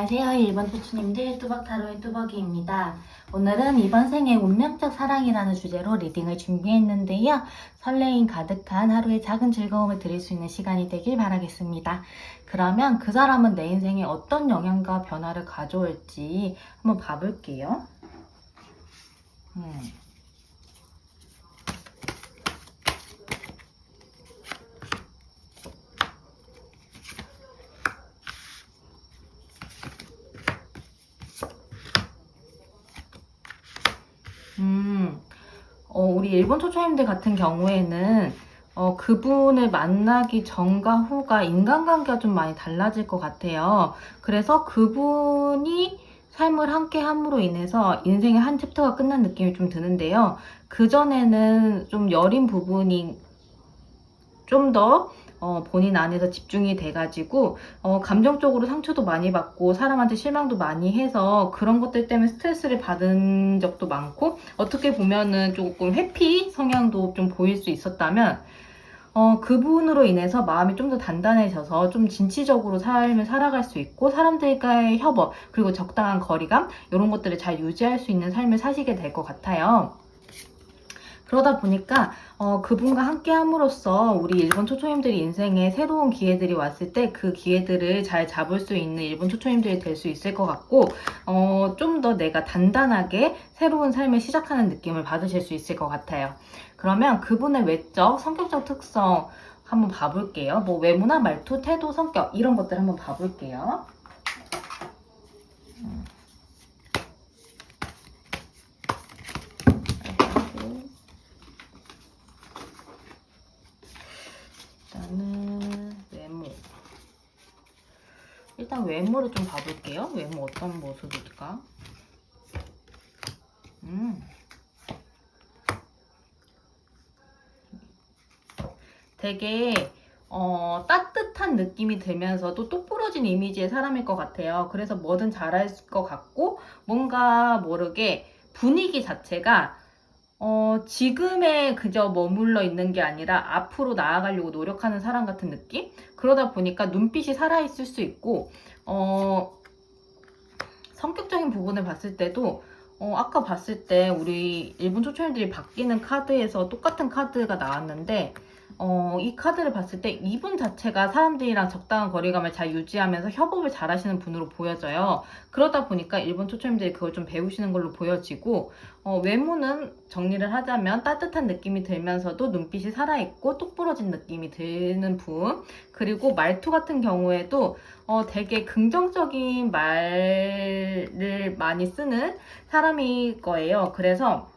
안녕하세요. 일본 토추님들 뚜벅타로의 뚜벅이입니다. 오늘은 이번 생의 운명적 사랑이라는 주제로 리딩을 준비했는데요. 설레임 가득한 하루의 작은 즐거움을 드릴 수 있는 시간이 되길 바라겠습니다. 그러면 그 사람은 내 인생에 어떤 영향과 변화를 가져올지 한번 봐볼게요. 우리 일본 초초님들 같은 경우에는 그분을 만나기 전과 후가 인간관계가 좀 많이 달라질 것 같아요. 그래서 그분이 삶을 함께 함으로 인해서 인생의 한 챕터가 끝난 느낌이 좀 드는데요. 그전에는 좀 여린 부분이 좀 더 본인 안에서 집중이 돼가지고 감정적으로 상처도 많이 받고 사람한테 실망도 많이 해서 그런 것들 때문에 스트레스를 받은 적도 많고, 어떻게 보면은 조금 회피 성향도 좀 보일 수 있었다면 그분으로 인해서 마음이 좀 더 단단해져서 좀 진취적으로 삶을 살아갈 수 있고, 사람들과의 협업 그리고 적당한 거리감 이런 것들을 잘 유지할 수 있는 삶을 사시게 될 것 같아요. 그러다 보니까 그분과 함께 함으로써 우리 일본 초초님들이 인생에 새로운 기회들이 왔을 때 그 기회들을 잘 잡을 수 있는 일본 초초님들이 될 수 있을 것 같고, 좀 더 내가 단단하게 새로운 삶을 시작하는 느낌을 받으실 수 있을 것 같아요. 그러면 그분의 외적, 성격적 특성 한번 봐볼게요. 뭐 외모나 말투, 태도, 성격 이런 것들 한번 봐볼게요. 일단은 일단 외모를 좀 봐볼게요. 외모 어떤 모습일까? 되게 따뜻한 느낌이 들면서도 똑부러진 이미지의 사람일 것 같아요. 그래서 뭐든 잘할 것 같고, 뭔가 모르게 분위기 자체가 지금에 그저 머물러 있는 게 아니라 앞으로 나아가려고 노력하는 사람 같은 느낌? 그러다 보니까 눈빛이 살아있을 수 있고, 성격적인 부분을 봤을 때도 아까 봤을 때 우리 일본 초초님들이 바뀌는 카드에서 똑같은 카드가 나왔는데, 이 카드를 봤을 때 이분 자체가 사람들이랑 적당한 거리감을 잘 유지하면서 협업을 잘 하시는 분으로 보여져요. 그러다 보니까 일본 초초님들이 그걸 좀 배우시는 걸로 보여지고, 외모는 정리를 하자면 따뜻한 느낌이 들면서도 눈빛이 살아있고 똑부러진 느낌이 드는 분, 그리고 말투 같은 경우에도 되게 긍정적인 말을 많이 쓰는 사람일 거예요. 그래서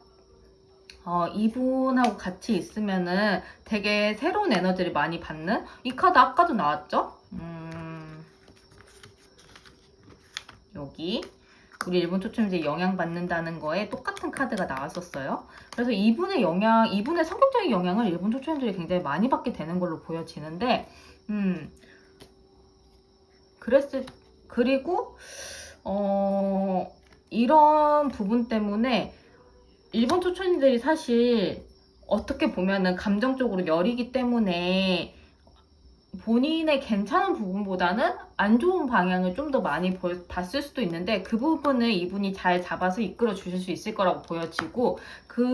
이분하고 같이 있으면은 되게 새로운 에너지를 많이 받는, 이 카드 아까도 나왔죠? 여기 우리 일본 초점들이 영향받는다는 거에 똑같은 카드가 나왔었어요. 그래서 이분의 성격적인 영향을 일본 초점들이 굉장히 많이 받게 되는 걸로 보여지는데, 그리고 이런 부분 때문에 일본 초촌인들이 사실 어떻게 보면은 감정적으로 여리기 때문에 본인의 괜찮은 부분보다는 안 좋은 방향을 좀 더 많이 봤을 수도 있는데, 그 부분을 이분이 잘 잡아서 이끌어 주실 수 있을 거라고 보여지고,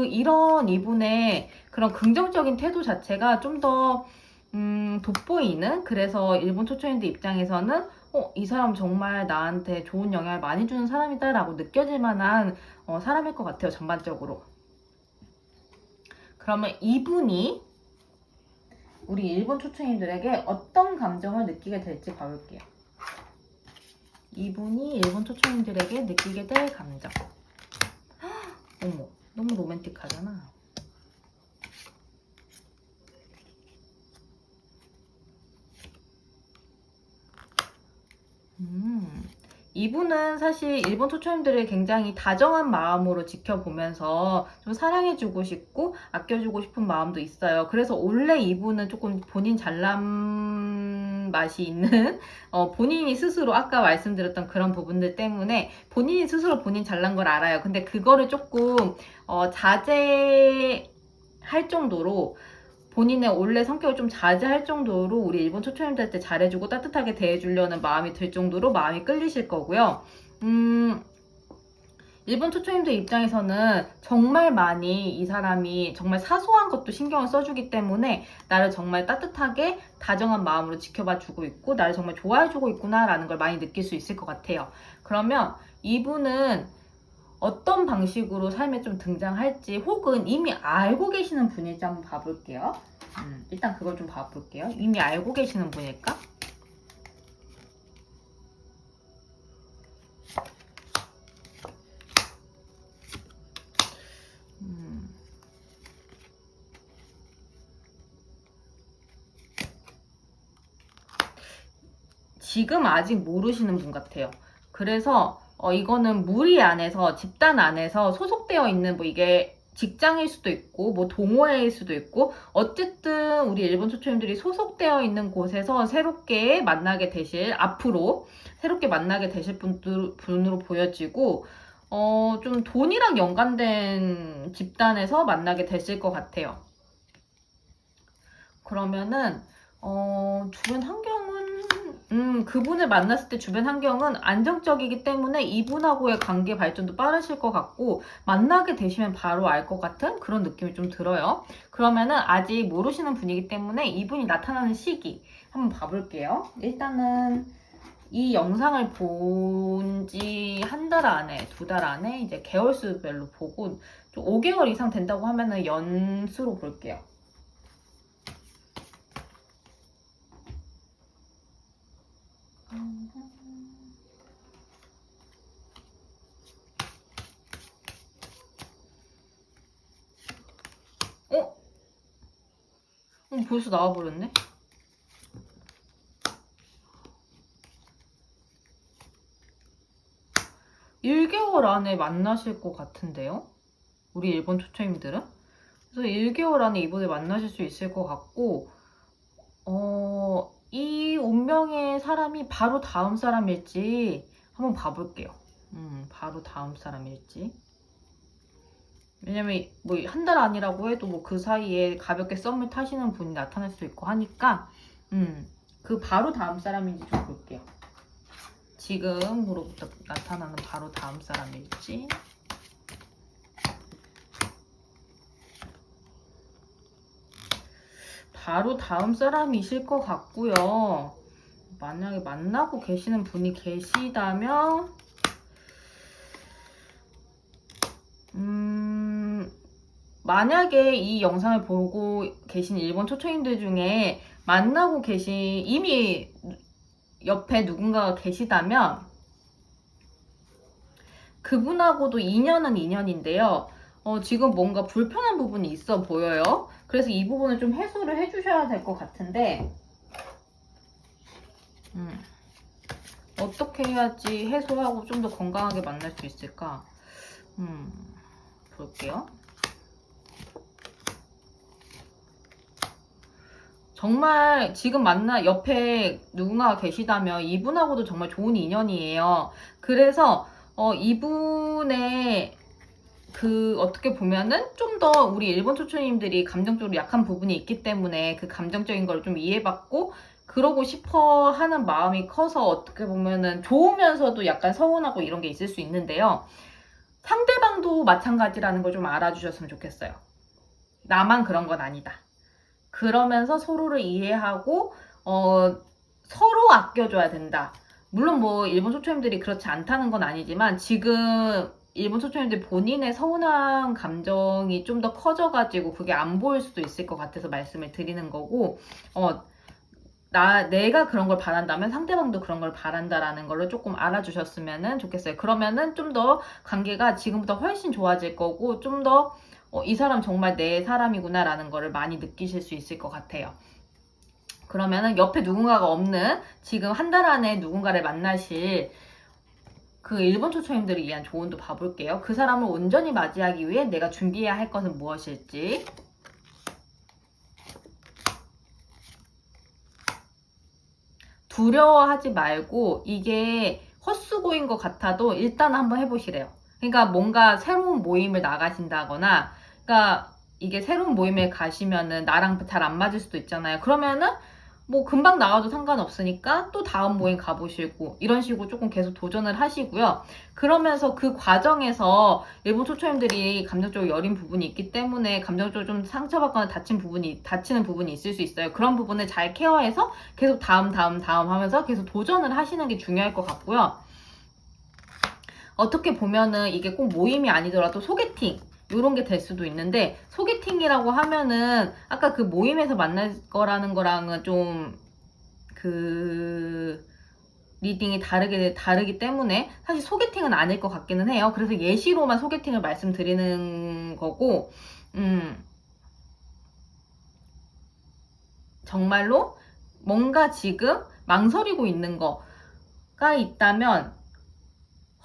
이런 이분의 그런 긍정적인 태도 자체가 좀 더 돋보이는, 그래서 일본 초초인들 입장에서는 이 사람 정말 나한테 좋은 영향을 많이 주는 사람이다 라고 느껴질 만한 사람일 것 같아요, 전반적으로. 그러면 이분이 우리 일본 초초님들에게 어떤 감정을 느끼게 될지 봐볼게요. 이분이 일본 초초님들에게 느끼게 될 감정. 어머, 너무 로맨틱하잖아. 이분은 사실 일본 초초님들을 굉장히 다정한 마음으로 지켜보면서 좀 사랑해주고 싶고 아껴주고 싶은 마음도 있어요. 그래서 원래 이분은 조금 본인 잘난 맛이 있는, 본인이 스스로 아까 말씀드렸던 그런 부분들 때문에 본인이 스스로 본인 잘난 걸 알아요. 근데 그거를 조금 자제할 정도로 본인의 원래 성격을 좀 자제할 정도로 우리 일본 초초님들한테 잘해주고 따뜻하게 대해주려는 마음이 들 정도로 마음이 끌리실 거고요. 일본 초초님들 입장에서는 정말 많이 이 사람이 정말 사소한 것도 신경을 써주기 때문에 나를 정말 따뜻하게 다정한 마음으로 지켜봐 주고 있고 나를 정말 좋아해 주고 있구나 라는 걸 많이 느낄 수 있을 것 같아요. 그러면 이분은 어떤 방식으로 삶에 좀 등장할지 혹은 이미 알고 계시는 분일지 한번 봐볼게요. 일단 그걸 좀 봐볼게요. 이미 알고 계시는 분일까? 지금 아직 모르시는 분 같아요. 그래서 이거는 무리 안에서 집단 안에서 소속되어 있는 뭐 이게 직장일 수도 있고 뭐 동호회일 수도 있고 어쨌든 우리 일본 초초님들이 소속되어 있는 곳에서 새롭게 만나게 되실 앞으로 새롭게 만나게 되실 분으로 보여지고 좀 돈이랑 연관된 집단에서 만나게 되실 것 같아요. 그러면은 주변 환경은 그분을 만났을 때 주변 환경은 안정적이기 때문에 이분하고의 관계 발전도 빠르실 것 같고 만나게 되시면 바로 알 것 같은 그런 느낌이 좀 들어요. 그러면은 아직 모르시는 분이기 때문에 이분이 나타나는 시기 한번 봐볼게요. 일단은 이 영상을 본 지 한 달 안에, 두 달 안에 이제 개월수별로 보고 좀 5개월 이상 된다고 하면은 연수로 볼게요. 벌써 나와버렸네? (1개월) 안에 만나실 것 같은데요? 우리 일본 초초님들은? 그래서 1개월 안에 이분을 만나실 수 있을 것 같고 이 운명의 사람이 바로 다음 사람일지 한번 봐볼게요. 바로 다음 사람일지. 왜냐면 뭐 한 달 아니라고 해도 뭐 그 사이에 가볍게 썸을 타시는 분이 나타날 수 있고 하니까 그 바로 다음 사람인지 좀 볼게요. 지금으로부터 나타나는 바로 다음 사람일지. 바로 다음 사람이실 것 같고요. 만약에 만나고 계시는 분이 계시다면 만약에 이 영상을 보고 계신 일본 초초인들 중에 만나고 계신 이미 옆에 누군가가 계시다면 그분하고도 인연은 인연인데요. 지금 뭔가 불편한 부분이 있어 보여요. 그래서 이 부분을 좀 해소를 해주셔야 될 것 같은데 어떻게 해야지 해소하고 좀 더 건강하게 만날 수 있을까? 볼게요. 정말 지금 옆에 누군가가 계시다면 이분하고도 정말 좋은 인연이에요. 그래서 이분의 어떻게 보면은 좀 더 우리 일본 초초님들이 감정적으로 약한 부분이 있기 때문에 그 감정적인 걸 좀 이해받고 그러고 싶어 하는 마음이 커서 어떻게 보면은 좋으면서도 약간 서운하고 이런 게 있을 수 있는데요. 상대방도 마찬가지라는 걸 좀 알아주셨으면 좋겠어요. 나만 그런 건 아니다. 그러면서 서로를 이해하고 서로 아껴줘야 된다. 물론 뭐 일본 초초님들이 그렇지 않다는 건 아니지만 지금 일본 초초님들 본인의 서운한 감정이 좀 더 커져가지고 그게 안 보일 수도 있을 것 같아서 말씀을 드리는 거고 내가 그런 걸 바란다면 상대방도 그런 걸 바란다라는 걸로 조금 알아주셨으면 좋겠어요. 그러면은 좀 더 관계가 지금보다 훨씬 좋아질 거고 좀 더 이 사람 정말 내 사람이구나 라는 거를 많이 느끼실 수 있을 것 같아요. 그러면은 옆에 누군가가 없는 지금 한 달 안에 누군가를 만나실 그 일본 초초님들을 위한 조언도 봐볼게요. 그 사람을 온전히 맞이하기 위해 내가 준비해야 할 것은 무엇일지. 두려워하지 말고 이게 헛수고인 것 같아도 일단 한번 해보시래요. 그러니까 뭔가 새로운 모임을 나가신다거나 그러니까 이게 새로운 모임에 가시면은 나랑 잘 안 맞을 수도 있잖아요. 그러면은 뭐 금방 나와도 상관없으니까 또 다음 모임 가보시고 이런 식으로 조금 계속 도전을 하시고요. 그러면서 그 과정에서 일본 초초님들이 감정적으로 여린 부분이 있기 때문에 감정적으로 좀 상처받거나 다치는 부분이 있을 수 있어요. 그런 부분을 잘 케어해서 계속 다음 하면서 계속 도전을 하시는 게 중요할 것 같고요. 어떻게 보면은 이게 꼭 모임이 아니더라도 소개팅 요런 게 될 수도 있는데, 소개팅이라고 하면은 아까 그 모임에서 만날 거라는 거랑은 좀 그 리딩이 다르기 때문에 사실 소개팅은 아닐 것 같기는 해요. 그래서 예시로만 소개팅을 말씀드리는 거고, 정말로 뭔가 지금 망설이고 있는 거가 있다면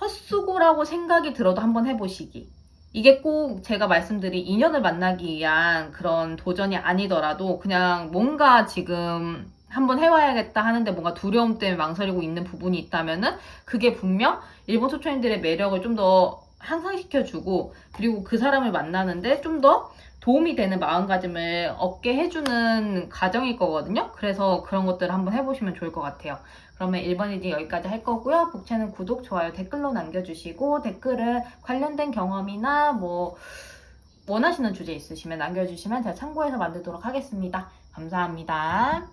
헛수고라고 생각이 들어도 한번 해보시기. 이게 꼭 제가 말씀드린 인연을 만나기 위한 그런 도전이 아니더라도 그냥 뭔가 지금 한번 해봐야겠다 하는데 뭔가 두려움 때문에 망설이고 있는 부분이 있다면은 그게 분명 일본 소초인들의 매력을 좀 더 향상시켜주고, 그리고 그 사람을 만나는데 좀 더 도움이 되는 마음가짐을 얻게 해주는 과정일 거거든요. 그래서 그런 것들을 한번 해보시면 좋을 것 같아요. 그러면 1번 리딩 여기까지 할 거고요. 복채는 구독, 좋아요, 댓글로 남겨주시고, 댓글을 관련된 경험이나 뭐 원하시는 주제 있으시면 남겨주시면 제가 참고해서 만들도록 하겠습니다. 감사합니다.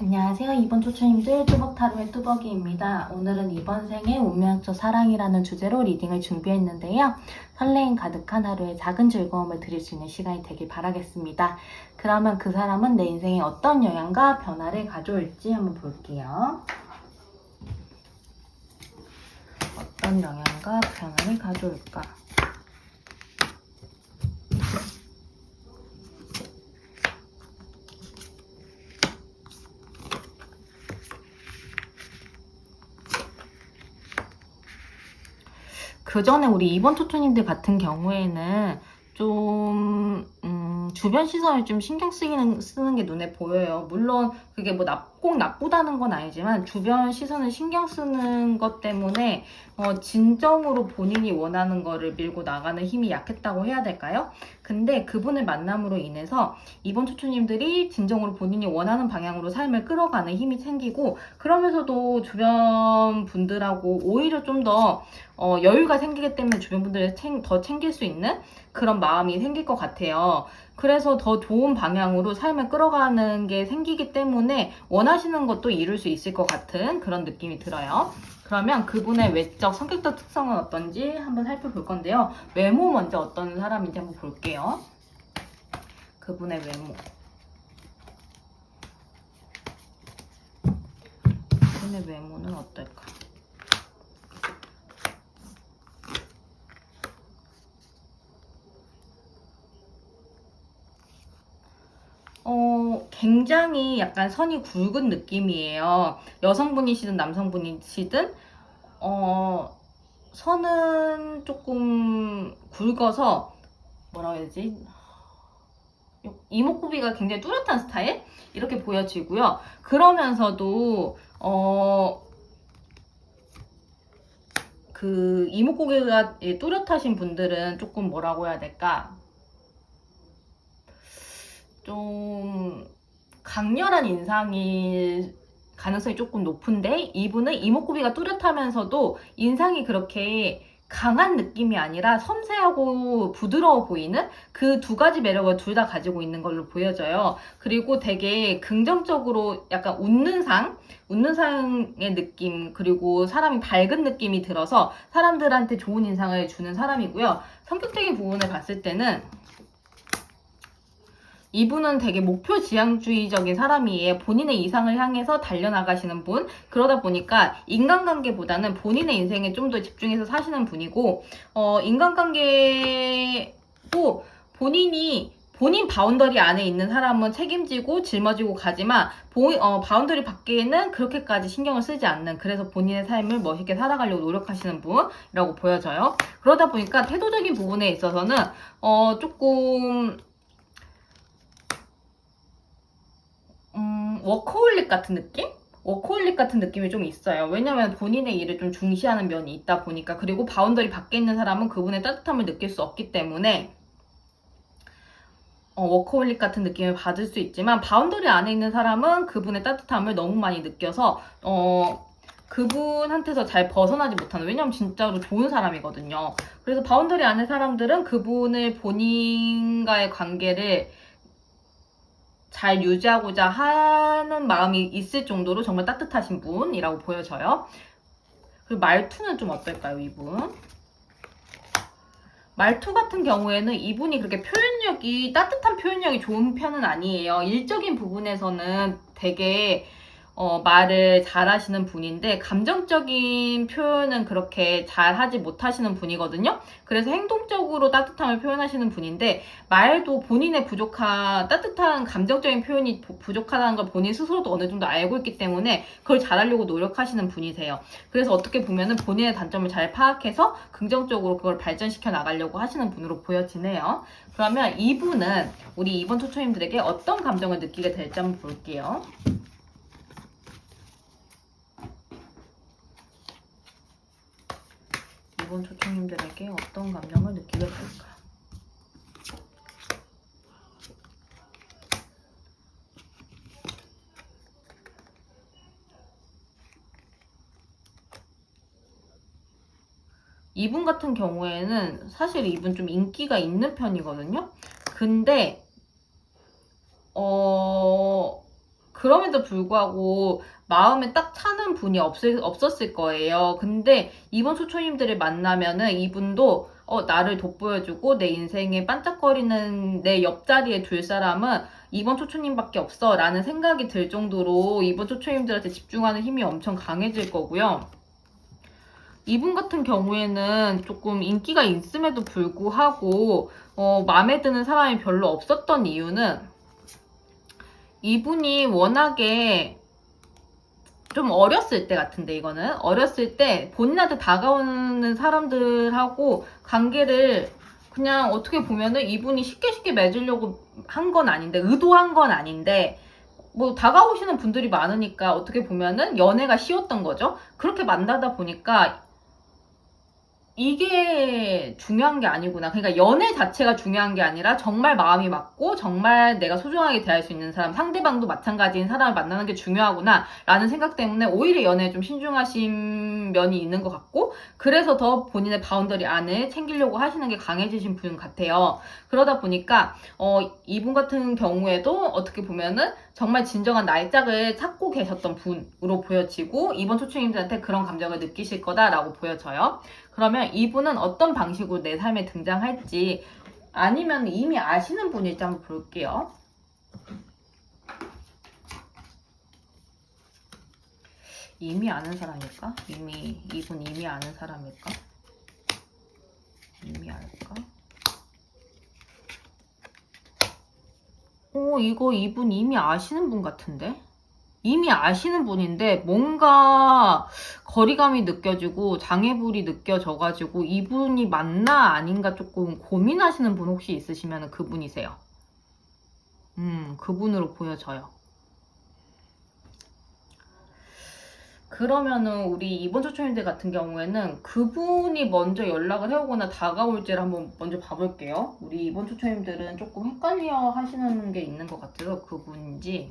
안녕하세요. 이번 초초님들 뚜벅타로의 뚜벅이입니다. 오늘은 이번 생의 운명적 사랑이라는 주제로 리딩을 준비했는데요. 설레임 가득한 하루에 작은 즐거움을 드릴 수 있는 시간이 되길 바라겠습니다. 그러면 그 사람은 내 인생에 어떤 영향과 변화를 가져올지 한번 볼게요. 어떤 영향과 변화를 가져올까? 그 전에 우리 2번 초초님들 같은 경우에는 좀 주변 시선을 좀 신경 쓰는 게 눈에 보여요. 물론 그게 뭐 꼭 나쁘다는 건 아니지만 주변 시선을 신경 쓰는 것 때문에 진정으로 본인이 원하는 거를 밀고 나가는 힘이 약했다고 해야 될까요? 근데 그분을 만남으로 인해서 이번 초초님들이 진정으로 본인이 원하는 방향으로 삶을 끌어가는 힘이 생기고, 그러면서도 주변 분들하고 오히려 좀 더 여유가 생기기 때문에 주변 분들을 더 챙길 수 있는 그런 마음이 생길 것 같아요. 그래서 더 좋은 방향으로 삶을 끌어가는 게 생기기 때문에 원하시는 것도 이룰 수 있을 것 같은 그런 느낌이 들어요. 그러면 그분의 외적 성격적 특성은 어떤지 한번 살펴볼 건데요. 외모 먼저 어떤 사람인지 한번 볼게요. 그분의 외모. 그분의 외모는 어떨까? 굉장히 약간 선이 굵은 느낌이에요. 여성분이시든 남성분이시든 선은 조금 굵어서 뭐라고 해야 되지? 이목구비가 굉장히 뚜렷한 스타일? 이렇게 보여지고요. 그러면서도 그 이목구비가 뚜렷하신 분들은 조금 뭐라고 해야 될까? 좀 강렬한 인상일 가능성이 조금 높은데, 이분은 이목구비가 뚜렷하면서도 인상이 그렇게 강한 느낌이 아니라 섬세하고 부드러워 보이는 그 두 가지 매력을 둘 다 가지고 있는 걸로 보여져요. 그리고 되게 긍정적으로 약간 웃는 상의 느낌, 그리고 사람이 밝은 느낌이 들어서 사람들한테 좋은 인상을 주는 사람이고요. 성격적인 부분을 봤을 때는 이분은 되게 목표지향주의적인 사람이에요. 본인의 이상을 향해서 달려나가시는 분. 그러다 보니까 인간관계보다는 본인의 인생에 좀 더 집중해서 사시는 분이고, 인간관계도 본인 바운더리 안에 있는 사람은 책임지고 짊어지고 가지만 바운더리 밖에는 그렇게까지 신경을 쓰지 않는, 그래서 본인의 삶을 멋있게 살아가려고 노력하시는 분이라고 보여져요. 그러다 보니까 태도적인 부분에 있어서는 조금 워커홀릭 같은 느낌? 워커홀릭 같은 느낌이 좀 있어요. 왜냐면 본인의 일을 좀 중시하는 면이 있다 보니까, 그리고 바운더리 밖에 있는 사람은 그분의 따뜻함을 느낄 수 없기 때문에 워커홀릭 같은 느낌을 받을 수 있지만, 바운더리 안에 있는 사람은 그분의 따뜻함을 너무 많이 느껴서 그분한테서 잘 벗어나지 못하는, 왜냐면 진짜로 좋은 사람이거든요. 그래서 바운더리 안에 사람들은 그분을 본인과의 관계를 잘 유지하고자 하는 마음이 있을 정도로 정말 따뜻하신 분이라고 보여져요. 그리고 말투는 좀 어떨까요, 이분? 말투 같은 경우에는 이분이 그렇게 따뜻한 표현력이 좋은 편은 아니에요. 일적인 부분에서는 되게 말을 잘 하시는 분인데, 감정적인 표현은 그렇게 잘 하지 못하시는 분이거든요. 그래서 행동적으로 따뜻함을 표현하시는 분인데, 말도 본인의 따뜻한 감정적인 표현이 부족하다는 걸 본인 스스로도 어느 정도 알고 있기 때문에 그걸 잘하려고 노력하시는 분이세요. 그래서 어떻게 보면은 본인의 단점을 잘 파악해서 긍정적으로 그걸 발전시켜 나가려고 하시는 분으로 보여지네요. 그러면 이분은 우리 2번 초초님들에게 어떤 감정을 느끼게 될지 한번 볼게요. 이번 초청님들에게 어떤 감정을 느끼게 될까? 이분 같은 경우에는 사실 이분 좀 인기가 있는 편이거든요. 근데 그럼에도 불구하고 마음에 딱 차는 분이 없었을 거예요. 근데 이번 초초님들을 만나면은 이분도 나를 돋보여주고 내 인생에 반짝거리는 내 옆자리에 둘 사람은 이번 초초님밖에 없어 라는 생각이 들 정도로 이번 초초님들한테 집중하는 힘이 엄청 강해질 거고요. 이분 같은 경우에는 조금 인기가 있음에도 불구하고 마음에 드는 사람이 별로 없었던 이유는, 이분이 워낙에 좀 어렸을 때 같은데, 이거는 어렸을 때 본인한테 다가오는 사람들하고 관계를 그냥 어떻게 보면은 이분이 쉽게 맺으려고 한 건 아닌데, 의도한 건 아닌데, 뭐 다가오시는 분들이 많으니까 어떻게 보면은 연애가 쉬웠던 거죠. 그렇게 만나다 보니까 이게 중요한 게 아니구나. 그러니까 연애 자체가 중요한 게 아니라 정말 마음이 맞고 정말 내가 소중하게 대할 수 있는 사람, 상대방도 마찬가지인 사람을 만나는 게 중요하구나 라는 생각 때문에 오히려 연애에 좀 신중하신 면이 있는 것 같고, 그래서 더 본인의 바운더리 안을 챙기려고 하시는 게 강해지신 분 같아요. 그러다 보니까 이분 같은 경우에도 어떻게 보면은 정말 진정한 나의 짝을 찾고 계셨던 분으로 보여지고, 이번 초청님들한테 그런 감정을 느끼실 거다라고 보여져요. 그러면 이분은 어떤 방식으로 내 삶에 등장할지, 아니면 이미 아시는 분일지 한번 볼게요. 이미 아는 사람일까? 이분 이미 아는 사람일까? 이미 알까? 이분 이미 아시는 분 같은데? 이미 아시는 분인데 뭔가 거리감이 느껴지고 장애물이 느껴져가지고 이분이 맞나 아닌가 조금 고민하시는 분 혹시 있으시면 그분이세요. 그분으로 보여져요. 그러면은 우리 이번 초청인들 같은 경우에는 그분이 먼저 연락을 해오거나 다가올지를 한번 먼저 봐볼게요. 우리 이번 초청님들은 조금 헷갈려 하시는 게 있는 것 같아서 그분인지,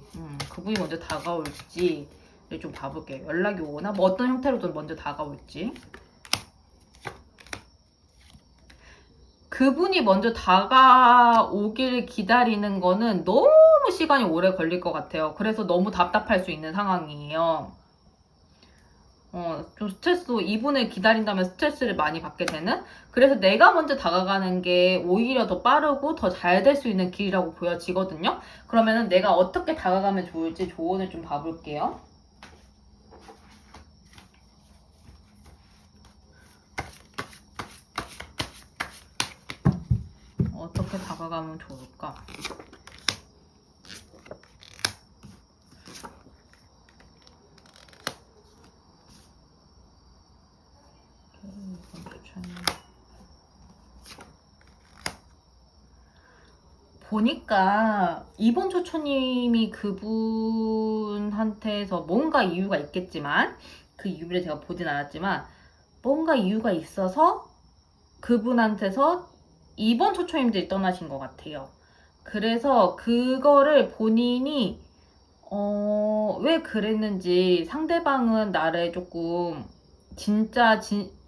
그분이 먼저 다가올지를 좀 봐볼게요. 연락이 오거나 뭐 어떤 형태로든 먼저 다가올지. 그분이 먼저 다가오길 기다리는 거는 너무 시간이 오래 걸릴 것 같아요. 그래서 너무 답답할 수 있는 상황이에요. 좀 이분을 기다린다면 스트레스를 많이 받게 되는? 그래서 내가 먼저 다가가는 게 오히려 더 빠르고 더 잘 될 수 있는 길이라고 보여지거든요? 그러면은 내가 어떻게 다가가면 좋을지 조언을 좀 봐볼게요. 어떻게 다가가면 좋을까? 보니까 이번 초초님이 그분한테서 뭔가 이유가 있겠지만, 그 이유를 제가 보진 않았지만 뭔가 이유가 있어서 그분한테서 이번 초초님들이 떠나신 것 같아요. 그래서 그거를 본인이 왜 그랬는지, 상대방은 나를 조금 진짜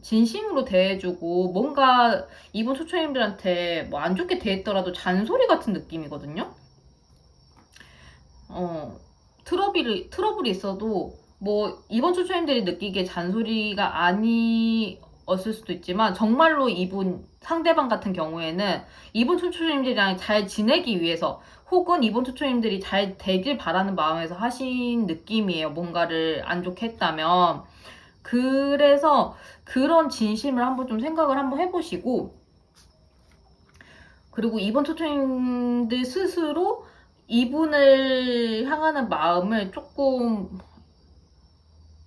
진심으로 대해주고 뭔가 이번 초초님들한테 뭐 안 좋게 대했더라도 잔소리 같은 느낌이거든요. 트러블이 있어도 뭐 이번 초초님들이 느끼기에 잔소리가 아니었을 수도 있지만, 정말로 이분 상대방 같은 경우에는 이번 초초님들이랑 잘 지내기 위해서, 혹은 이번 초초님들이 잘 되길 바라는 마음에서 하신 느낌이에요. 뭔가를 안 좋게 했다면. 그래서 그런 진심을 한번 좀 생각을 한번 해보시고, 그리고 이번 초초님들 스스로 이분을 향하는 마음을 조금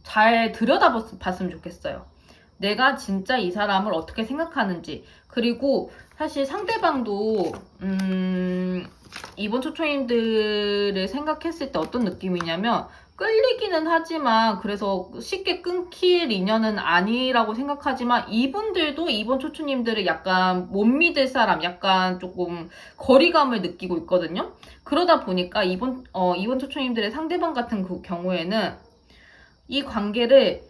잘 들여다봤으면 좋겠어요. 내가 진짜 이 사람을 어떻게 생각하는지. 그리고 사실 상대방도 이번 초초님들을 생각했을 때 어떤 느낌이냐면, 끌리기는 하지만 그래서 쉽게 끊길 인연은 아니라고 생각하지만, 이분들도 이번 초초님들을 약간 못 믿을 사람, 약간 조금 거리감을 느끼고 있거든요. 그러다 보니까 이번 초초님들의 상대방 같은 그 경우에는 이 관계를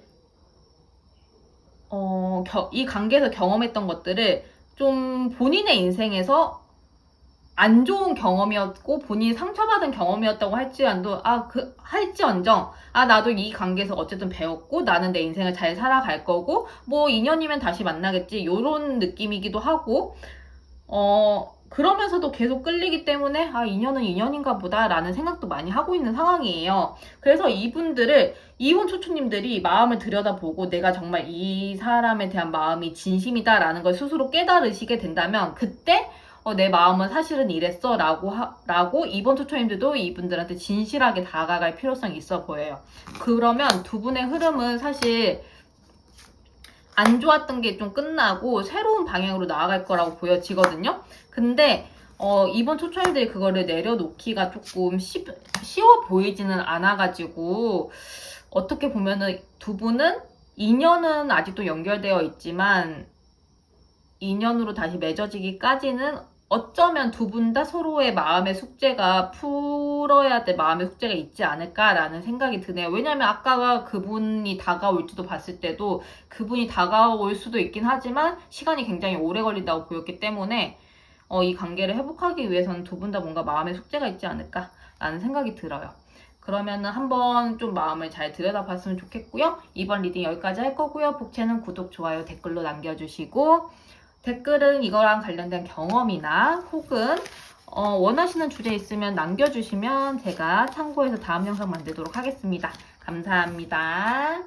이 관계에서 경험했던 것들을 좀 본인의 인생에서 안 좋은 경험이었고 본인이 상처받은 경험이었다고 할지언정 나도 이 관계에서 어쨌든 배웠고 나는 내 인생을 잘 살아갈 거고 뭐 인연이면 다시 만나겠지, 요런 느낌이기도 하고, 그러면서도 계속 끌리기 때문에 인연은 인연인가 보다 라는 생각도 많이 하고 있는 상황이에요. 그래서 이분 초초님들이 마음을 들여다보고 내가 정말 이 사람에 대한 마음이 진심이다 라는 걸 스스로 깨달으시게 된다면, 그때 내 마음은 사실은 이랬어 라고 이번 초초님들도 이분들한테 진실하게 다가갈 필요성이 있어 보여요. 그러면 두 분의 흐름은 사실 안 좋았던 게 좀 끝나고 새로운 방향으로 나아갈 거라고 보여지거든요. 근데 이번 초초님들이 그거를 내려놓기가 조금 쉬워 보이지는 않아가지고, 어떻게 보면은 두 분은 인연은 아직도 연결되어 있지만 인연으로 다시 맺어지기까지는 어쩌면 두 분 다 서로의 마음의 숙제가 풀어야 될 마음의 숙제가 있지 않을까라는 생각이 드네요. 왜냐면 아까가 그분이 다가올지도 봤을 때도 그분이 다가올 수도 있긴 하지만 시간이 굉장히 오래 걸린다고 보였기 때문에 이 관계를 회복하기 위해서는 두 분 다 뭔가 마음의 숙제가 있지 않을까라는 생각이 들어요. 그러면은 한번 좀 마음을 잘 들여다봤으면 좋겠고요. 이번 리딩 여기까지 할 거고요. 복채는 구독, 좋아요, 댓글로 남겨주시고, 댓글은 이거랑 관련된 경험이나 혹은 원하시는 주제 있으면 남겨주시면 제가 참고해서 다음 영상 만들도록 하겠습니다. 감사합니다.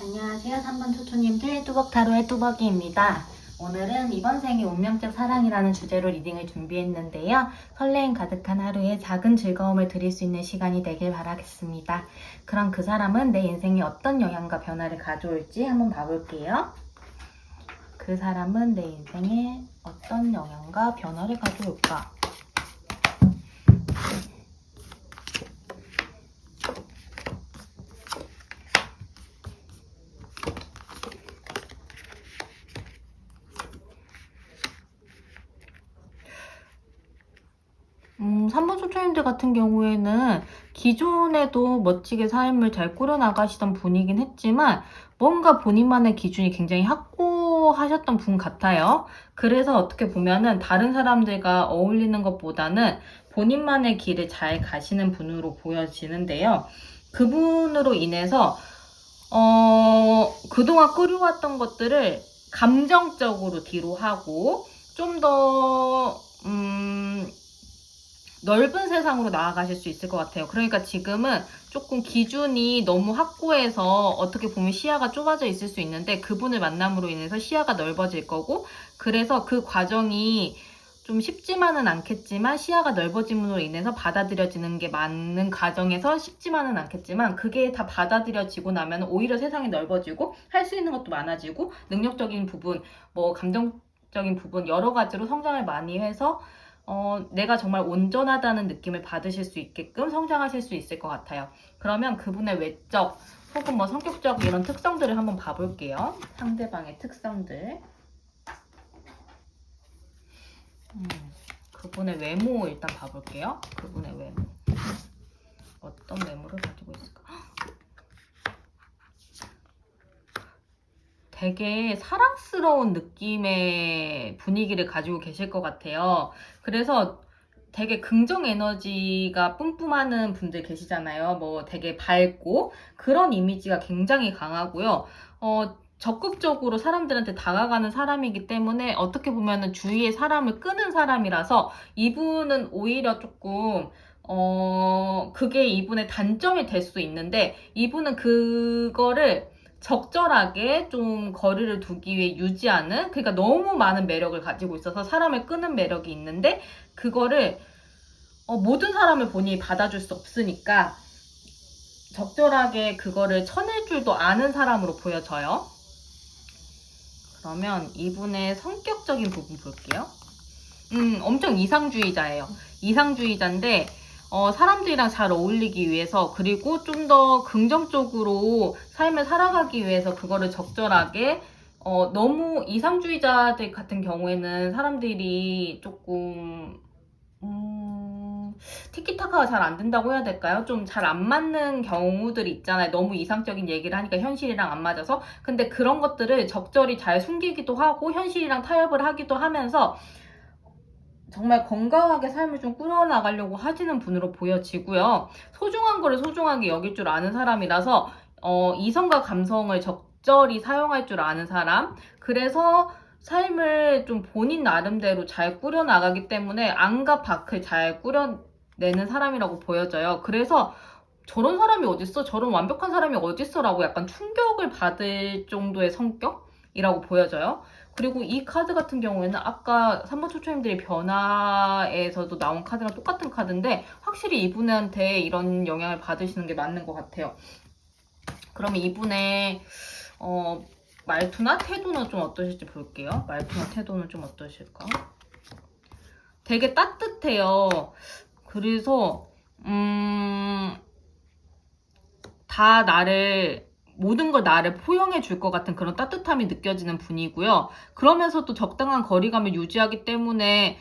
안녕하세요. 3번 초초님들, 뚜벅타로의 뚜벅이입니다. 오늘은 이번 생의 운명적 사랑이라는 주제로 리딩을 준비했는데요. 설레임 가득한 하루에 작은 즐거움을 드릴 수 있는 시간이 되길 바라겠습니다. 그럼 그 사람은 내 인생에 어떤 영향과 변화를 가져올지 한번 봐볼게요. 그 사람은 내 인생에 어떤 영향과 변화를 가져올까? 삼번 초초님들 같은 경우에는 기존에도 멋지게 삶을 잘 꾸려나가시던 분이긴 했지만 뭔가 본인만의 기준이 굉장히 확고하셨던 분 같아요. 그래서 어떻게 보면은 다른 사람들과 어울리는 것보다는 본인만의 길을 잘 가시는 분으로 보여지는데요. 그분으로 인해서 그동안 끌어왔던 것들을 감정적으로 뒤로 하고 좀 더 넓은 세상으로 나아가실 수 있을 것 같아요. 그러니까 지금은 조금 기준이 너무 확고해서 어떻게 보면 시야가 좁아져 있을 수 있는데, 그분을 만남으로 인해서 시야가 넓어질 거고, 그래서 그 과정이 좀 쉽지만은 않겠지만 시야가 넓어짐으로 인해서 받아들여지는 게 많은 과정에서 쉽지만은 않겠지만, 그게 다 받아들여지고 나면 오히려 세상이 넓어지고 할 수 있는 것도 많아지고 능력적인 부분, 뭐 성격적인 부분 여러 가지로 성장을 많이 해서 내가 정말 온전하다는 느낌을 받으실 수 있게끔 성장하실 수 있을 것 같아요. 그러면 그분의 외적 혹은 뭐 성격적 이런 특성들을 한번 봐볼게요. 상대방의 특성들. 그분의 외모 일단 봐볼게요. 그분의 외모. 어떤 외모를 가지고 있을까? 되게 사랑스러운 느낌의 분위기를 가지고 계실 것 같아요. 그래서 되게 긍정 에너지가 뿜뿜하는 분들 계시잖아요. 뭐 되게 밝고 그런 이미지가 굉장히 강하고요. 적극적으로 사람들한테 다가가는 사람이기 때문에 어떻게 보면은 주위에 사람을 끄는 사람이라서 이분은 오히려 조금 그게 이분의 단점이 될 수 있는데 이분은 그거를 적절하게 좀 거리를 두기 위해 유지하는, 그러니까 너무 많은 매력을 가지고 있어서 사람을 끄는 매력이 있는데 그거를 모든 사람을 본인이 받아줄 수 없으니까 적절하게 그거를 쳐낼 줄도 아는 사람으로 보여져요. 그러면 이분의 성격적인 부분 볼게요. 엄청 이상주의자예요. 이상주의자인데 사람들이랑 잘 어울리기 위해서, 그리고 좀 더 긍정적으로 삶을 살아가기 위해서 그거를 적절하게 너무 이상주의자들 같은 경우에는 사람들이 조금 티키타카가 잘 안 된다고 해야 될까요? 좀 잘 안 맞는 경우들이 있잖아요. 너무 이상적인 얘기를 하니까 현실이랑 안 맞아서. 근데 그런 것들을 적절히 잘 숨기기도 하고 현실이랑 타협을 하기도 하면서 정말 건강하게 삶을 좀 꾸려나가려고 하시는 분으로 보여지고요. 소중한 거를 소중하게 여길 줄 아는 사람이라서 이성과 감성을 적절히 사용할 줄 아는 사람. 그래서 삶을 좀 본인 나름대로 잘 꾸려나가기 때문에 안과 밖을 잘 꾸려내는 사람이라고 보여져요. 그래서 저런 사람이 어딨어? 저런 완벽한 사람이 어딨어? 라고 약간 충격을 받을 정도의 성격이라고 보여져요. 그리고 이 카드 같은 경우에는 아까 3번 초초님들이 변화에서도 나온 카드랑 똑같은 카드인데 확실히 이분한테 이런 영향을 받으시는 게 맞는 것 같아요. 그러면 이분의 말투나 태도는 좀 어떠실지 볼게요. 말투나 태도는 좀 어떠실까? 되게 따뜻해요. 그래서 다 모든 걸 나를 포용해 줄 것 같은 그런 따뜻함이 느껴지는 분이고요. 그러면서도 적당한 거리감을 유지하기 때문에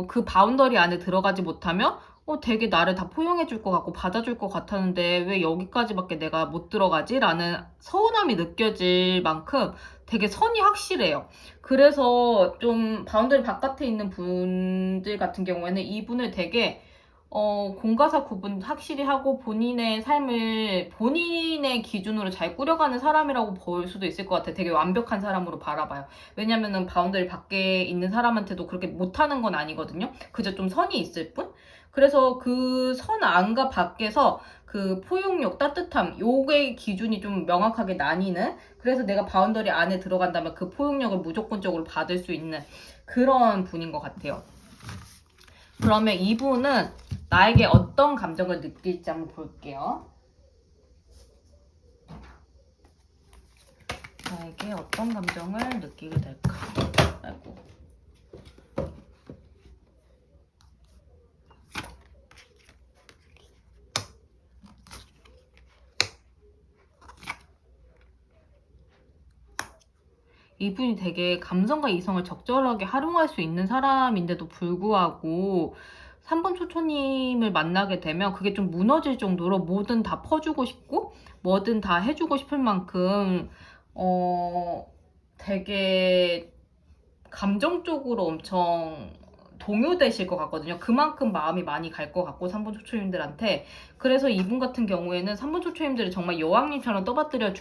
그 바운더리 안에 들어가지 못하면 되게 나를 다 포용해 줄 것 같고 받아줄 것 같았는데 왜 여기까지밖에 내가 못 들어가지? 라는 서운함이 느껴질 만큼 되게 선이 확실해요. 그래서 좀 바운더리 바깥에 있는 분들 같은 경우에는 이분을 되게 공과사 구분 확실히 하고 본인의 삶을 본인의 기준으로 잘 꾸려가는 사람이라고 볼 수도 있을 것 같아요. 되게 완벽한 사람으로 바라봐요. 왜냐면은 바운더리 밖에 있는 사람한테도 그렇게 못하는 건 아니거든요. 그저 좀 선이 있을 뿐? 그래서 그 선 안과 밖에서 그 포용력, 따뜻함, 요게 기준이 좀 명확하게 나뉘는, 그래서 내가 바운더리 안에 들어간다면 그 포용력을 무조건적으로 받을 수 있는 그런 분인 것 같아요. 그러면 이분은 나에게 어떤 감정을 느낄지 한번 볼게요. 나에게 어떤 감정을 느끼게 될까? 아이고. 이분이 되게 감성과 이성을 적절하게 활용할 수 있는 사람인데도 불구하고 3번 초초님을 만나게 되면 그게 좀 무너질 정도로 뭐든 다 퍼주고 싶고 뭐든 다 해주고 싶을 만큼 되게 감정적으로 엄청 동요되실 것 같거든요. 그만큼 마음이 많이 갈 것 같고 3번 초초님들한테. 그래서 이분 같은 경우에는 3번 초초님들을 정말 여왕님처럼 떠받들여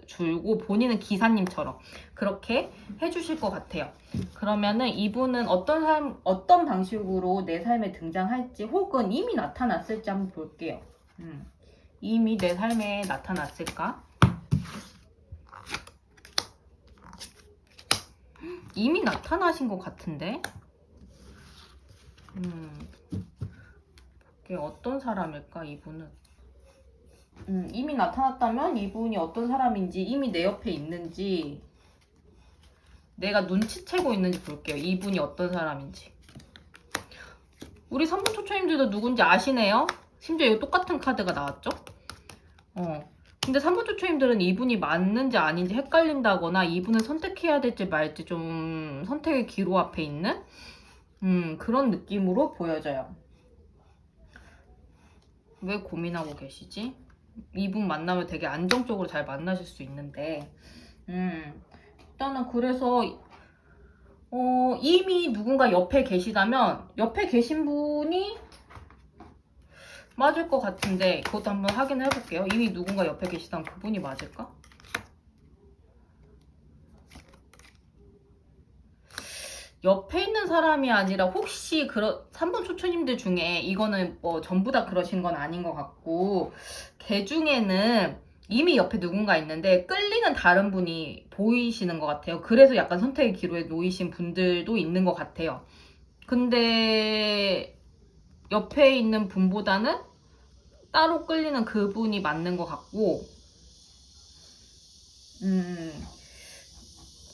줄고 본인은 기사님처럼 그렇게 해주실 것 같아요. 그러면은 이분은 어떤 방식으로 내 삶에 등장할지 혹은 이미 나타났을지 한번 볼게요. 이미 내 삶에 나타났을까? 이미 나타나신 것 같은데? 이게 어떤 사람일까, 이분은? 이미 나타났다면 이분이 어떤 사람인지, 이미 내 옆에 있는지, 내가 눈치채고 있는지 볼게요. 이분이 어떤 사람인지. 우리 3분 초초님들도 누군지 아시네요? 심지어 이 똑같은 카드가 나왔죠? 근데 3분 초초님들은 이분이 맞는지 아닌지 헷갈린다거나 이분을 선택해야 될지 말지 좀 선택의 기로 앞에 있는 그런 느낌으로 보여져요. 왜 고민하고 계시지? 이분 만나면 되게 안정적으로 잘 만나실 수 있는데 일단은 그래서 이미 누군가 옆에 계시다면 옆에 계신 분이 맞을 것 같은데 그것도 한번 확인해 볼게요. 이미 누군가 옆에 계시다면 그분이 맞을까? 옆에 있는 사람이 아니라 혹시 3번 초초님들 중에 이거는 뭐 전부 다 그러신 건 아닌 것 같고 걔 중에는 이미 옆에 누군가 있는데 끌리는 다른 분이 보이시는 것 같아요. 그래서 약간 선택의 기로에 놓이신 분들도 있는 것 같아요. 근데 옆에 있는 분보다는 따로 끌리는 그분이 맞는 것 같고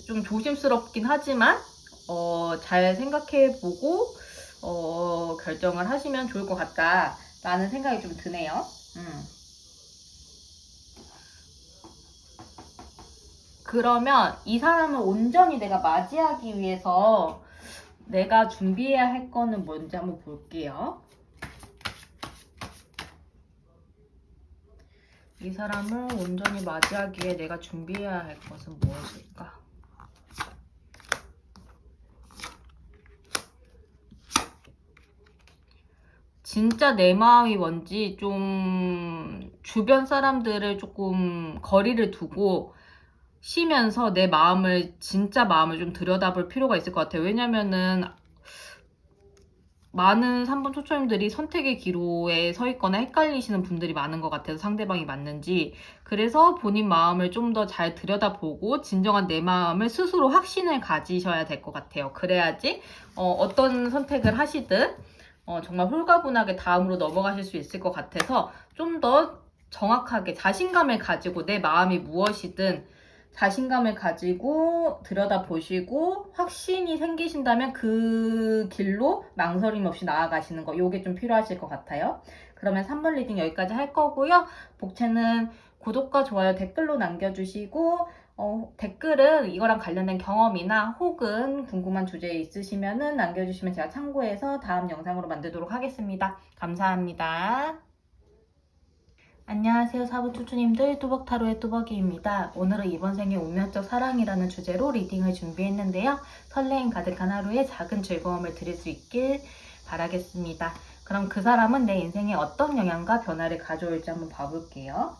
좀 조심스럽긴 하지만 잘 생각해보고 결정을 하시면 좋을 것 같다라는 생각이 좀 드네요. 그러면 이 사람을 온전히 내가 맞이하기 위해서 내가 준비해야 할 거는 뭔지 한번 볼게요. 이 사람을 온전히 맞이하기 위해 내가 준비해야 할 것은 무엇일까? 진짜 내 마음이 뭔지 좀 주변 사람들을 조금 거리를 두고 쉬면서 내 마음을 진짜 마음을 좀 들여다볼 필요가 있을 것 같아요. 왜냐면은 많은 3분 초초님들이 선택의 기로에 서 있거나 헷갈리시는 분들이 많은 것 같아서 상대방이 맞는지. 그래서 본인 마음을 좀 더 잘 들여다보고 진정한 내 마음을 스스로 확신을 가지셔야 될 것 같아요. 그래야지 어떤 선택을 하시든 정말 홀가분하게 다음으로 넘어가실 수 있을 것 같아서 좀 더 정확하게 자신감을 가지고 내 마음이 무엇이든 자신감을 가지고 들여다보시고 확신이 생기신다면 그 길로 망설임 없이 나아가시는 거, 요게 좀 필요하실 것 같아요. 그러면 3번 리딩 여기까지 할 거고요. 복채는 구독과 좋아요 댓글로 남겨주시고 댓글은 이거랑 관련된 경험이나 혹은 궁금한 주제 있으시면은 남겨주시면 제가 참고해서 다음 영상으로 만들도록 하겠습니다. 감사합니다. 안녕하세요, 사부 추추님들. 뚜벅타로의 뚜벅이입니다. 오늘은 이번 생의 운명적 사랑이라는 주제로 리딩을 준비했는데요. 설레임 가득한 하루에 작은 즐거움을 드릴 수 있길 바라겠습니다. 그럼 그 사람은 내 인생에 어떤 영향과 변화를 가져올지 한번 봐볼게요.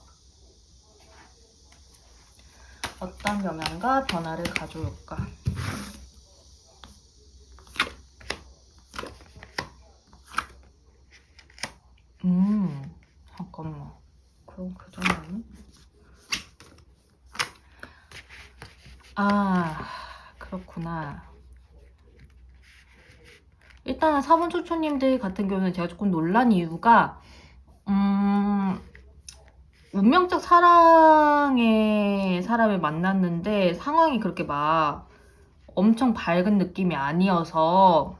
어떤 영향과 변화를 가져올까? 잠깐만. 그럼 그 전에는? 그렇구나. 일단은 4번 초초님들 같은 경우는 제가 조금 놀란 이유가 운명적 사랑의 사람을 만났는데 상황이 그렇게 막 엄청 밝은 느낌이 아니어서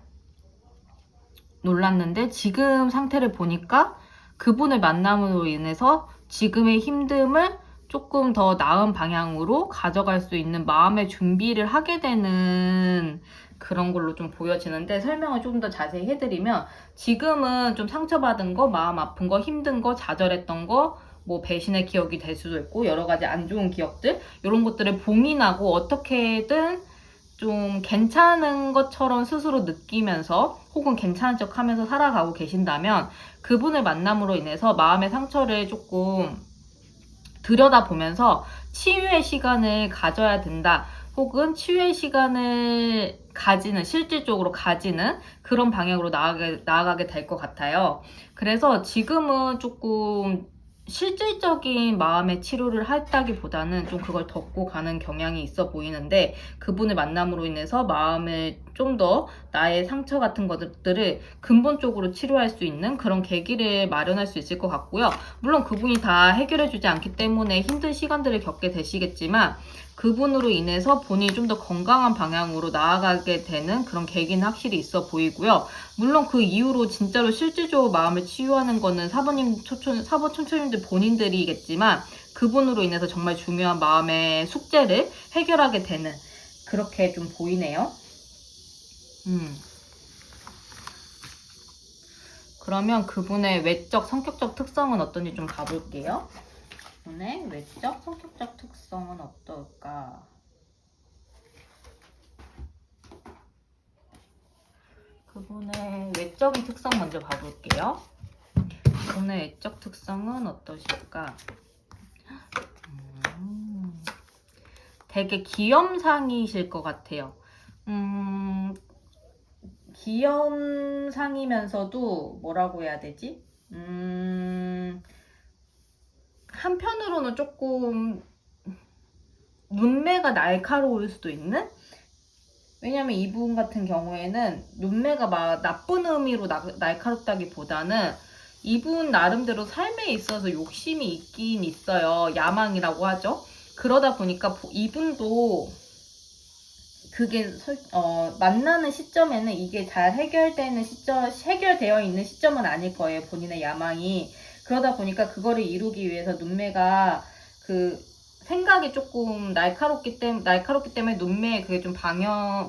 놀랐는데 지금 상태를 보니까 그분을 만남으로 인해서 지금의 힘듦을 조금 더 나은 방향으로 가져갈 수 있는 마음의 준비를 하게 되는 그런 걸로 좀 보여지는데 설명을 조금 더 자세히 해드리면 지금은 좀 상처받은 거, 마음 아픈 거, 힘든 거, 좌절했던 거, 뭐 배신의 기억이 될 수도 있고 여러 가지 안 좋은 기억들 이런 것들을 봉인하고 어떻게든 좀 괜찮은 것처럼 스스로 느끼면서 혹은 괜찮은 척 하면서 살아가고 계신다면 그분을 만남으로 인해서 마음의 상처를 조금 들여다보면서 치유의 시간을 가져야 된다. 혹은 치유의 시간을 가지는, 실질적으로 가지는 그런 방향으로 나아가게 될 것 같아요. 그래서 지금은 조금 실질적인 마음의 치료를 했다기보다는 좀 그걸 덮고 가는 경향이 있어 보이는데 그분을 만남으로 인해서 마음을 좀 더 나의 상처 같은 것들을 근본적으로 치료할 수 있는 그런 계기를 마련할 수 있을 것 같고요. 물론 그분이 다 해결해주지 않기 때문에 힘든 시간들을 겪게 되시겠지만 그분으로 인해서 본인이 좀 더 건강한 방향으로 나아가게 되는 그런 계기는 확실히 있어 보이고요. 물론 그 이후로 진짜로 실질적으로 마음을 치유하는 거는 사번 촌촌님들 본인들이겠지만 그분으로 인해서 정말 중요한 마음의 숙제를 해결하게 되는 그렇게 좀 보이네요. 그러면 그분의 외적 성격적 특성은 어떤지 좀 봐볼게요. 그분의 외적 성격적 특성은 어떨까? 그분의 외적인 특성 먼저 봐볼게요. 그분의 외적 특성은 어떠실까? 되게 귀염상이실 것 같아요. 귀염상이면서도 뭐라고 해야 되지? 한편으로는 조금 눈매가 날카로울 수도 있는? 왜냐면 이분 같은 경우에는 눈매가 막 나쁜 의미로 날카롭다기보다는 이분 나름대로 삶에 있어서 욕심이 있긴 있어요. 야망이라고 하죠. 그러다 보니까 이분도 그게 만나는 시점에는 이게 잘 해결되어 있는 시점은 아닐 거예요. 본인의 야망이. 그러다 보니까 그거를 이루기 위해서 눈매가 생각이 조금 날카롭기 때문에 눈매에 그게 좀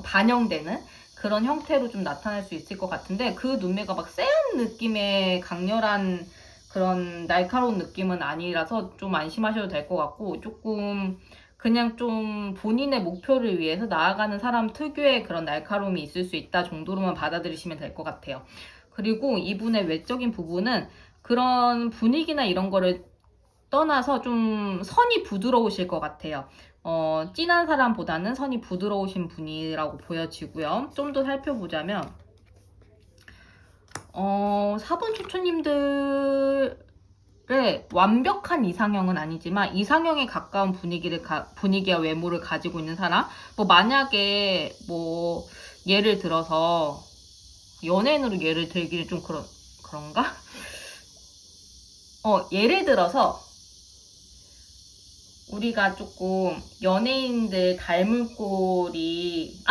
반영되는 그런 형태로 좀 나타날 수 있을 것 같은데 그 눈매가 막 쎄한 느낌의 강렬한 그런 날카로운 느낌은 아니라서 좀 안심하셔도 될 것 같고 조금 그냥 좀 본인의 목표를 위해서 나아가는 사람 특유의 그런 날카로움이 있을 수 있다 정도로만 받아들이시면 될 것 같아요. 그리고 이분의 외적인 부분은 그런 분위기나 이런 거를 떠나서 좀 선이 부드러우실 것 같아요. 진한 사람보다는 선이 부드러우신 분이라고 보여지고요. 좀 더 살펴보자면 4번 초초님들의 완벽한 이상형은 아니지만 이상형에 가까운 분위기와 외모를 가지고 있는 사람. 뭐 만약에 뭐 예를 들어서 연예인으로 예를 들기는 좀 그런가? 예를 들어서 우리가 조금 연예인들 닮은 꼴이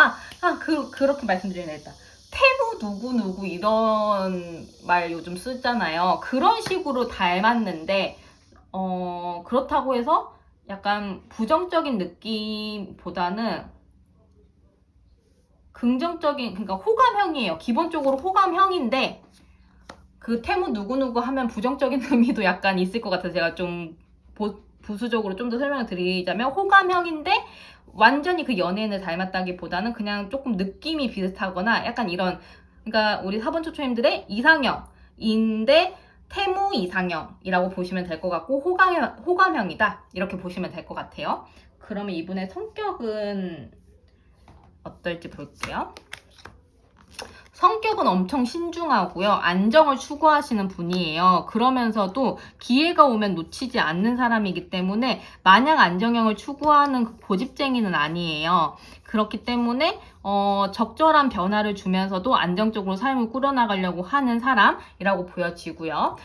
그렇게 말씀드리면 되겠다. 태무 누구누구 이런 말 요즘 쓰잖아요. 그런 식으로 닮았는데 그렇다고 해서 약간 부정적인 느낌보다는 긍정적인, 그러니까 호감형이에요. 기본적으로 호감형인데 그 태무 누구누구 하면 부정적인 의미도 약간 있을 것 같아서 제가 좀 부수적으로 좀 더 설명을 드리자면 호감형인데 완전히 그 연예인을 닮았다기보다는 그냥 조금 느낌이 비슷하거나 약간 이런, 그러니까 우리 4번 초초님들의 이상형인데 태무 이상형이라고 보시면 될 것 같고 호감형이다 이렇게 보시면 될 것 같아요. 그러면 이분의 성격은 어떨지 볼게요. 성격은 엄청 신중하고요. 안정을 추구하시는 분이에요. 그러면서도 기회가 오면 놓치지 않는 사람이기 때문에 마냥 안정형을 추구하는 고집쟁이는 아니에요. 그렇기 때문에 적절한 변화를 주면서도 안정적으로 삶을 꾸려나가려고 하는 사람이라고 보여지고요.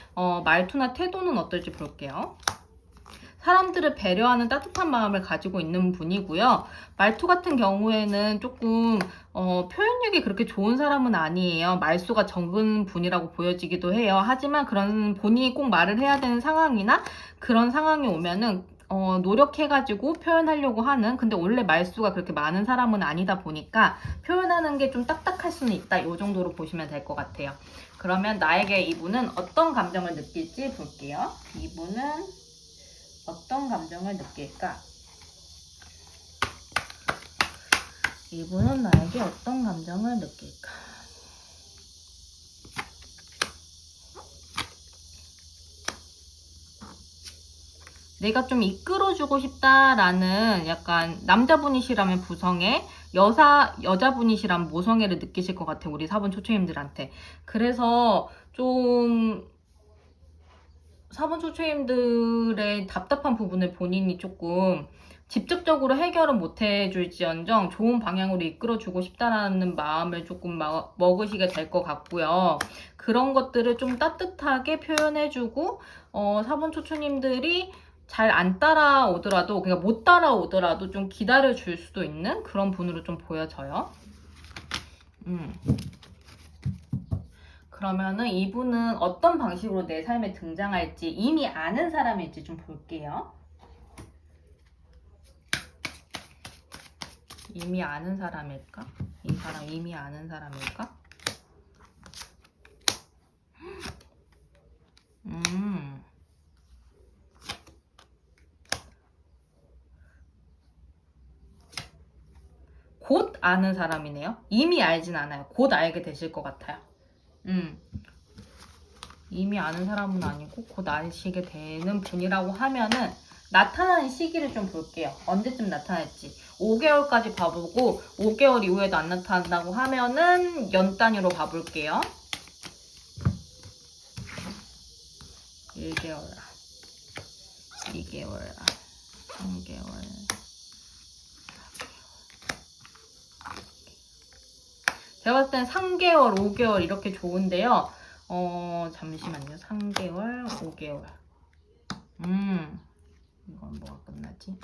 말투나 태도는 어떨지 볼게요. 사람들을 배려하는 따뜻한 마음을 가지고 있는 분이고요. 말투 같은 경우에는 조금 표현력이 그렇게 좋은 사람은 아니에요. 말수가 적은 분이라고 보여지기도 해요. 하지만 그런 본인이 꼭 말을 해야 되는 상황이나 그런 상황이 오면은 노력해가지고 표현하려고 하는, 근데 원래 말수가 그렇게 많은 사람은 아니다 보니까 표현하는 게 좀 딱딱할 수는 있다. 이 정도로 보시면 될 것 같아요. 그러면 나에게 이분은 어떤 감정을 느낄지 볼게요. 이분은 어떤 감정을 느낄까? 이분은 나에게 어떤 감정을 느낄까? 내가 좀 이끌어주고 싶다라는 약간 남자분이시라면 부성애, 여자분이시라면 모성애를 느끼실 것 같아요. 우리 4번 초초님들한테. 그래서 좀 4번 초초님들의 답답한 부분을 본인이 조금 직접적으로 해결은 못 해줄지언정 좋은 방향으로 이끌어주고 싶다라는 마음을 조금 먹으시게 될 것 같고요. 그런 것들을 좀 따뜻하게 표현해주고 4번 초초님들이 잘 안 따라오더라도, 그러니까 못 따라오더라도 좀 기다려줄 수도 있는 그런 분으로 좀 보여져요. 그러면은 이분은 어떤 방식으로 내 삶에 등장할지 이미 아는 사람일지 좀 볼게요. 이미 아는 사람일까? 이 사람 이미 아는 사람일까? 곧 아는 사람이네요. 이미 알진 않아요. 곧 알게 되실 것 같아요. 이미 아는 사람은 아니고 곧 아시게 되는 분이라고 하면은 나타나는 시기를 좀 볼게요. 언제쯤 나타날지. 5개월까지 봐보고 5개월 이후에도 안 나타난다고 하면은 연 단위로 봐볼게요. 1개월, 2개월, 3개월. 제가 봤을 땐 3개월, 5개월 이렇게 좋은데요. 잠시만요. 3개월, 5개월. 이건 뭐가 끝나지?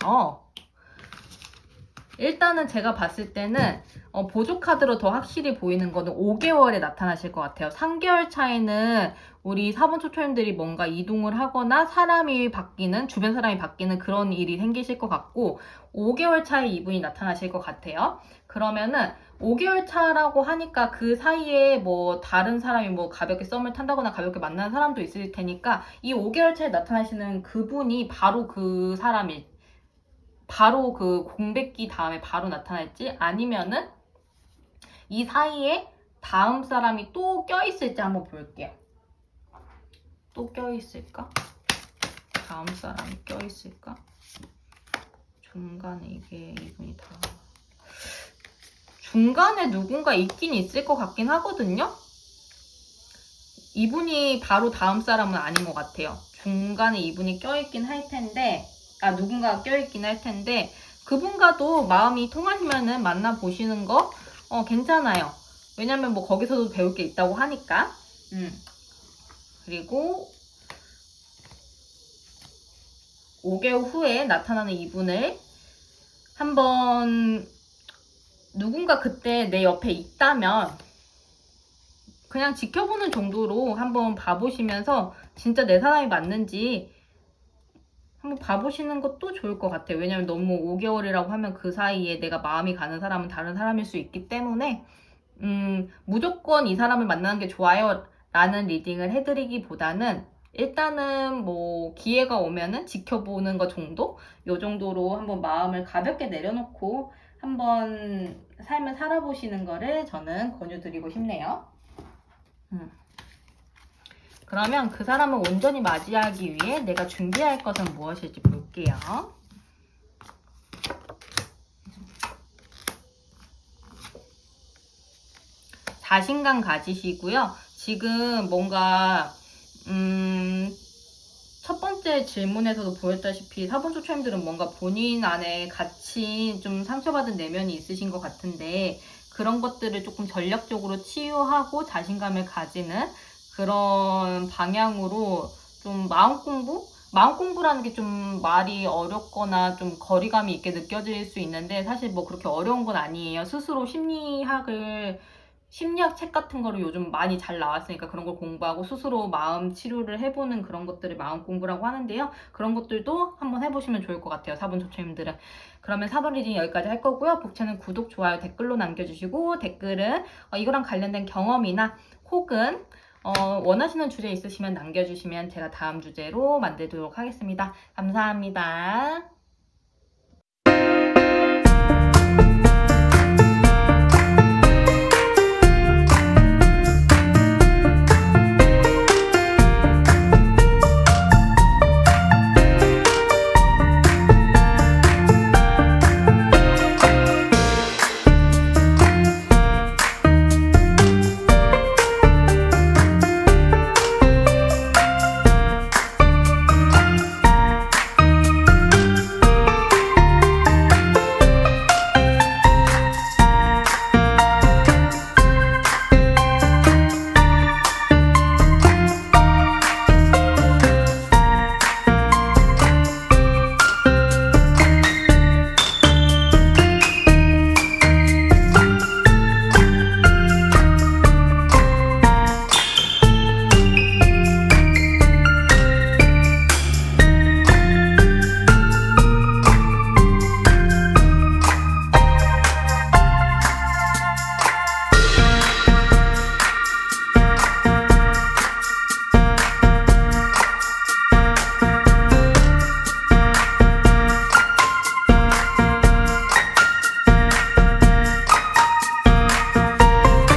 일단은 제가 봤을 때는 보조 카드로 더 확실히 보이는 거는 5개월에 나타나실 것 같아요. 3개월 차이는 우리 4번 초초님들이 뭔가 이동을 하거나 사람이 바뀌는, 주변 사람이 바뀌는 그런 일이 생기실 것 같고 5개월 차에 이분이 나타나실 것 같아요. 그러면은 5개월 차라고 하니까 그 사이에 뭐 다른 사람이 뭐 가볍게 썸을 탄다거나 가볍게 만나는 사람도 있을 테니까 이 5개월 차에 나타나시는 그분이 바로 그 사람일, 바로 그 공백기 다음에 바로 나타날지 아니면은 이 사이에 다음 사람이 또 껴있을지 한번 볼게요. 또 껴있을까? 다음 사람이 껴있을까? 중간에 이분이 다 중간에 누군가 있긴 있을 것 같긴 하거든요. 이분이 바로 다음 사람은 아닌 것 같아요. 중간에 이분이 껴있긴 할 텐데, 누군가가 껴있긴 할 텐데, 그분과도 마음이 통하시면은 만나보시는 거, 괜찮아요. 왜냐면 뭐 거기서도 배울 게 있다고 하니까. 그리고 5개월 후에 나타나는 이분을 한번 누군가 그때 내 옆에 있다면 그냥 지켜보는 정도로 한번 봐보시면서 진짜 내 사람이 맞는지 한번 봐보시는 것도 좋을 것 같아요. 왜냐면 너무 5개월이라고 하면 그 사이에 내가 마음이 가는 사람은 다른 사람일 수 있기 때문에 무조건 이 사람을 만나는 게 좋아요 라는 리딩을 해드리기보다는 일단은 뭐 기회가 오면은 지켜보는 것 정도? 요 정도로 한번 마음을 가볍게 내려놓고 한번 삶을 살아보시는 거를 저는 권유드리고 싶네요. 그러면 그 사람을 온전히 맞이하기 위해 내가 준비할 것은 무엇일지 볼게요. 자신감 가지시고요. 지금 뭔가 첫 번째 질문에서도 보였다시피 4번 초초님들은 뭔가 본인 안에 갇힌 좀 상처받은 내면이 있으신 것 같은데 그런 것들을 조금 전략적으로 치유하고 자신감을 가지는 그런 방향으로 좀 마음 공부라는 게 좀 말이 어렵거나 좀 거리감이 있게 느껴질 수 있는데 사실 뭐 그렇게 어려운 건 아니에요. 스스로 심리학 책 같은 거를 요즘 많이 잘 나왔으니까 그런 걸 공부하고 스스로 마음 치료를 해보는 그런 것들을 마음 공부라고 하는데요. 그런 것들도 한번 해보시면 좋을 것 같아요. 4번 조초님들은. 그러면 4번 리딩 여기까지 할 거고요. 복채는 구독, 좋아요, 댓글로 남겨주시고 댓글은 이거랑 관련된 경험이나 혹은 원하시는 주제 있으시면 남겨주시면 제가 다음 주제로 만들도록 하겠습니다. 감사합니다.